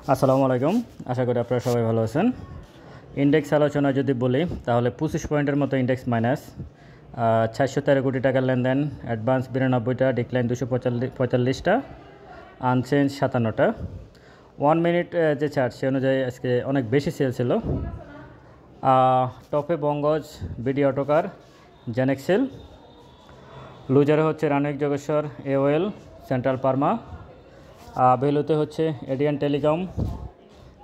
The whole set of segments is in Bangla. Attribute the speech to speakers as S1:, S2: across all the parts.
S1: আসসালামু আলাইকুম। আশা করি আপনারা সবাই ভালো আছেন। ইন্ডেক্স আলোচনা যদি বলি তাহলে 25 পয়েন্টের মতো ইন্ডেক্স মাইনাস, 413 কোটি টাকার লেনদেন, অ্যাডভান্স 92টা, ডিক্লাইন 245টা, আনচেঞ্জ 57টা। 1 মিনিট যে চার্ট সে অনুযায়ী আজকে অনেক বেশি সেল ছিল। টপে বঙ্গজ, বিডি অটোকার, জেনেক্সেল। লুজারে হচ্ছে রানিক যোগেশ্বর, এওএল, সেন্ট্রাল পার্মা। ভ্যালুতে হচ্ছে ADN telecom,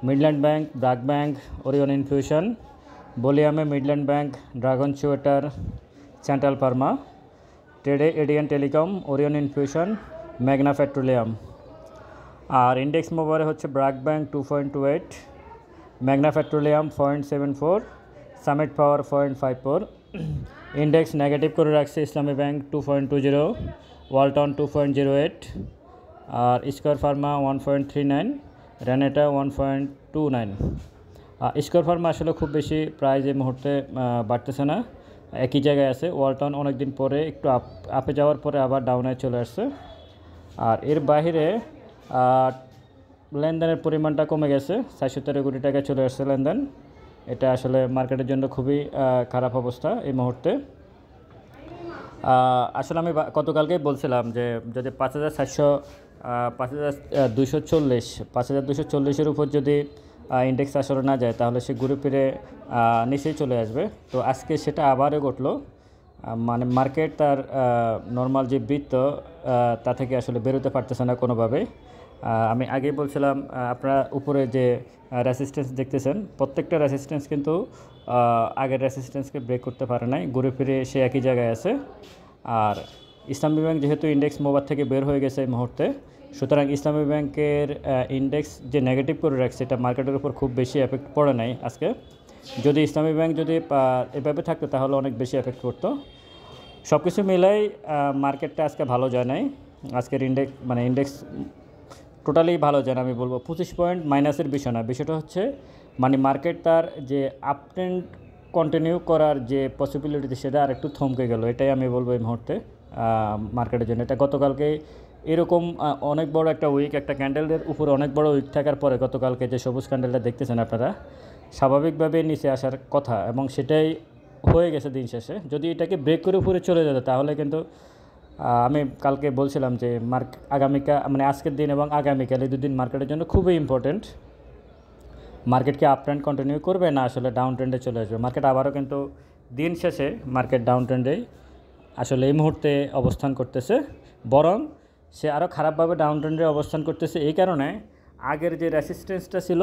S1: midland bank, BRAC bank, Orion infusion. ভলিউমে midland bank, dragon sweater, central pharma. ট্রেডে এডিয়ান টেলিকম, ওরিয়ন ইনফিউশন, ম্যাগনা পেট্রোলিয়াম। আর ইন্ডেক্স মোবারে হচ্ছে ব্র্যাক ব্যাংক 2.28, ম্যাগনা petroleum 0.74, Summit power 0.54। Index negative করে রাখছে ইসলামী ব্যাংক 2.20, ওয়ালটন 2.08, আর Square pharma 1.39, Renata 1.29। Square pharma আসলে খুব বেশি প্রাইস এই মুহূর্তে বাড়তেছে না, একই জায়গায় আছে। ওয়ালটন অনেক দিন পরে একটু আপে যাওয়ার পরে আবার ডাউনে চলে আসছে। আর এর বাইরে লেনদেনের পরিমাণটা কমে গেছে, 413 কোটি টাকা চলে আসছে লেনদেন। এটা আসলে মার্কেটের জন্য খুবই খারাপ অবস্থা এই মুহূর্তে। আসলে আমি গতকালকেই বলছিলাম যে যদি 5240 উপর যদি ইন্ডেক্স আসলে না যায় তাহলে সে ঘুরে ফিরে নিচেই চলে আসবে। তো আজকে সেটা আবারও ঘটলো, মানে মার্কেট তার নর্মাল যে বৃত্ত তা থেকে আসলে বেরোতে পারতেছে না কোনোভাবে। আমি আগেই বলছিলাম আপনারা উপরে যে রেসিস্ট্যান্স দেখতেছেন, প্রত্যেকটা রেসিস্ট্যান্স কিন্তু আগের রেসিস্ট্যান্সকে ব্রেক করতে পারে নাই, ঘুরে ফিরে সে একই জায়গায় আছে। আর ইসলামী ব্যাংক যেহেতু ইন্ডেক্স মোবার থেকে বের হয়ে গেছে এই মুহূর্তে, সুতরাং ইসলামী ব্যাংকের ইন্ডেক্স যে নেগেটিভ করে রাখছে এটা মার্কেটের উপর খুব বেশি এফেক্ট পড়ে নাই আজকে। যদি ইসলামী ব্যাংক যদি এভাবে থাকতো তাহলে অনেক বেশি এফেক্ট করতো। সব কিছু মিলাই মার্কেটটা আজকে ভালো যায় নাই। আজকের ইন্ডেক্স টোটালি ভালো যায় না আমি বলবো। 25 পয়েন্ট মাইনাসের বিষয় না, বিষয়টা হচ্ছে মানে মার্কেট তার যে আপ ট্রেন্ড কন্টিনিউ করার যে পসিবিলিটি সেটা আর একটু থমকে গেল, এটাই আমি বলবো এই মুহূর্তে মার্কেটের জন্য। এটা গতকালকে এরকম অনেক বড় একটা উইক, একটা ক্যান্ডেলের উপরে অনেক বড় উইক থাকার পরে গতকালকে যে সবুজ ক্যান্ডেলটা দেখতেছেন আপনারা, স্বাভাবিকভাবে নিচে আসার কথা এবং সেটাই হয়ে গেছে দিন শেষে। যদি এটাকে ব্রেক করে উপরে চলে যেত তাহলে কিন্তু আমি কালকে বলছিলাম যে আজকের দিন এবং আগামীকাল এই দুদিন মার্কেটের জন্য খুবই ইম্পর্টেন্ট। মার্কেটকে আপ ট্রেন্ড কন্টিনিউ করবে না আসলে ডাউন ট্রেন্ডে চলে আসবে। মার্কেট আবারও কিন্তু দিন শেষে মার্কেট ডাউন ট্রেন্ডেই আসলে এই মুহূর্তে অবস্থান করতেছে, বরং সে আরও খারাপভাবে ডাউন ট্রেন্ডে অবস্থান করতেছে। এই কারণে আগের যে রেসিস্ট্যান্সটা ছিল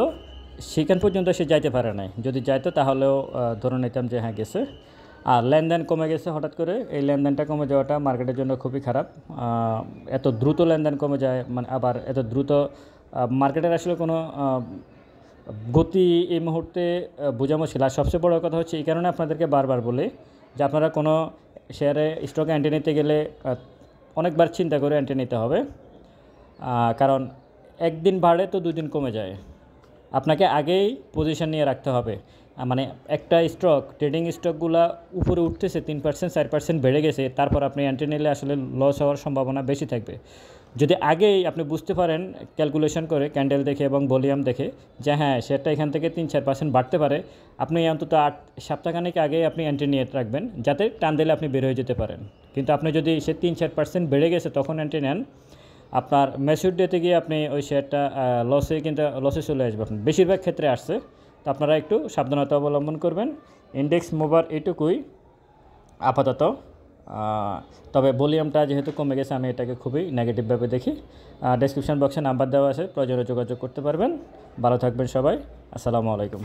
S1: সেখান পর্যন্ত সে যাইতে পারে নাই। যদি যাইতো তাহলেও ধরে নিতাম যে হ্যাঁ গেছে। আর লেনদেন কমে গেছে হঠাৎ করে, এই লেনদেনটা কমে যাওয়াটা মার্কেটের জন্য খুবই খারাপ। এত দ্রুত লেনদেন কমে যায়, মানে আবার এত দ্রুত মার্কেটের আসলে কোনো গতি এই মুহূর্তে বোঝা মুশকিল। আর সবচেয়ে বড় কথা হচ্ছে এই কারণে আপনাদেরকে বারবার বলি যে আপনারা কোনো শেয়ারে স্টকে এন্ট্রি নিতে গেলে অনেকবার চিন্তা করে এন্ট্রি নিতে হবে, কারণ একদিন বাড়ে তো দুদিন কমে যায়। আপনাকে আগেই পজিশন নিয়ে রাখতে হবে। মানে একটা স্টক, ট্রেডিং স্টকগুলো উপরে উঠতেছে 3%, 4% বেড়ে গেছে, তারপর আপনি এন্ট্রি নিলে আসলে লস হওয়ার সম্ভাবনা বেশি থাকবে। যদি আগেই আপনি বুঝতে পারেন ক্যালকুলেশন করে ক্যান্ডেল দেখে এবং ভলিউম দেখে যে হ্যাঁ শেয়ারটা এখান থেকে 3-4% বাড়তে পারে, আপনি অন্তত 8 সপ্তাহখানেক আগেই আপনি এন্ট্রি নিয়ে রাখবেন যাতে টান দিলে আপনি বের হয়ে যেতে পারেন। কিন্তু আপনি যদি সে 3-4% বেড়ে গেছে তখন এন্ট্রি নেন, আপনার ম্যাচিউর ডেতে গিয়ে আপনি ওই শেয়ারটা লসে চলে আসবেন। বেশিরভাগ ক্ষেত্রে আসছে। তো আপনারা একটু সাবধানতা অবলম্বন করবেন। ইন্ডেক্স মোবার এটুকুই আপাতত। তবে ভলিউমটা যেহেতু কমে গেছে আমি এটাকে খুবই নেগেটিভভাবে দেখি। ডেসক্রিপশন বক্সে নাম্বার দেওয়া আছে, প্রয়োজনে যোগাযোগ করতে পারবেন। ভালো থাকবেন সবাই। আসসালামু আলাইকুম।